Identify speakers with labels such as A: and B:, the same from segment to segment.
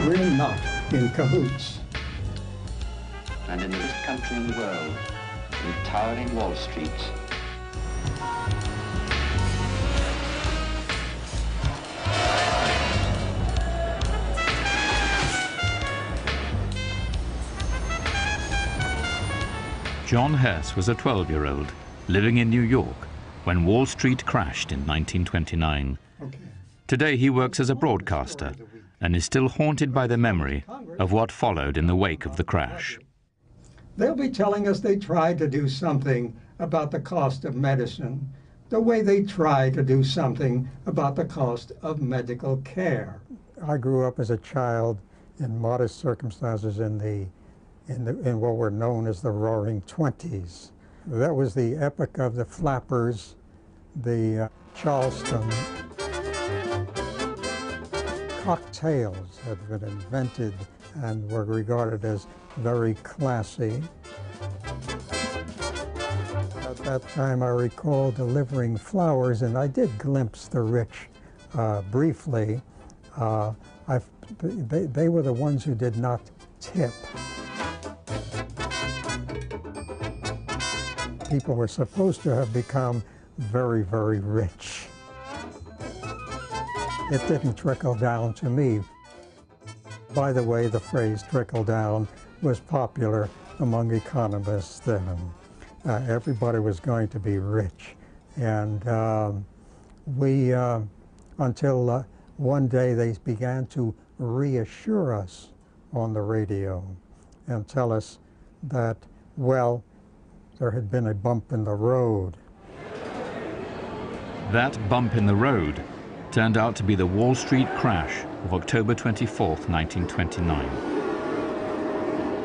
A: We're not in cahoots.
B: And in the richest country in the world, in towering Wall Street,
C: John Hess was a 12-year-old living in New York when Wall Street crashed in 1929. Today he works as a broadcaster and is still haunted by the memory of what followed in the wake of the crash.
A: They'll be telling us they tried to do something about the cost of medicine, the way they tried to do something about the cost of medical care.
D: I grew up as a child in modest circumstances in what were known as the Roaring Twenties. That was the epoch of the flappers, the Charleston. Cocktails had been invented and were regarded as very classy. At that time, I recall delivering flowers, and I did glimpse the rich briefly. They were the ones who did not tip. People were supposed to have become very, very rich. It didn't trickle down to me. By the way, the phrase trickle down was popular among economists then. Everybody was going to be rich. And until one day they began to reassure us on the radio and tell us that, well, there had been a bump in the road.
C: That bump in the road turned out to be the Wall Street crash of October 24th, 1929.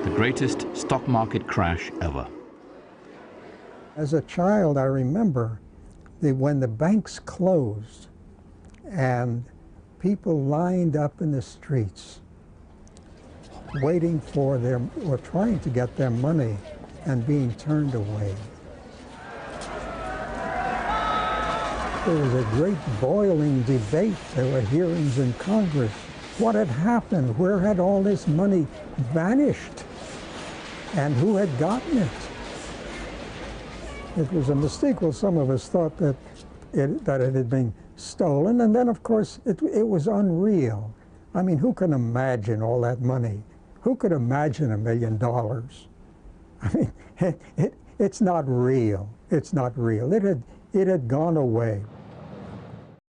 C: The greatest stock market crash ever.
D: As a child, I remember when the banks closed and people lined up in the streets waiting for or trying to get their money and being turned away. There was a great boiling debate. There were hearings in Congress. What had happened? Where had all this money vanished? And who had gotten it? It was a mistake. Well, some of us thought that it had been stolen. And then, of course, it was unreal. I mean, who can imagine all that money? Who could imagine $1 million? I mean, it's not real. It's not real. It had gone away.